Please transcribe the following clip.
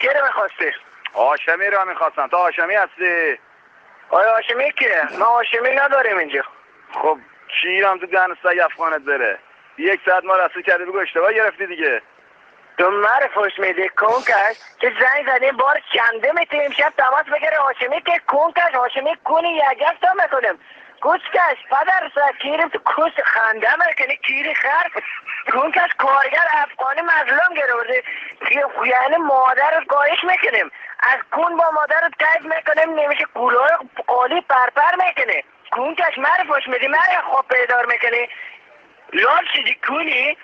کی رو میخواستی؟ هاشمی رو میخواستم. تو هاشمی هستی؟ آیا هاشمی کیه؟ ما هاشمی نداریم اینجا. خب کیرم تو دهن سگ افغانت بره. 1 ساعت ما رسول کردی بگو اشتباه گرفتی دیگه. تو مره فوش میدی کونکش که زنگ زدیم بار چنده میتونیم امشب تماس بگیره هاشمی که کونکش هاشمی کونی یگف تا میکنیم کوچکش پدر کیریم تو کوس خنده میکنی کیری خر کونکش کارگر افغانی مظلوم گرفته یعنی مادرت گایش میکنیم از کون با مادرت قید میکنیم نمیشه گولای قالی پرپر میکنه کونکش مره فوش میدی مره خواب پیدار میکنی لال چیزی کونی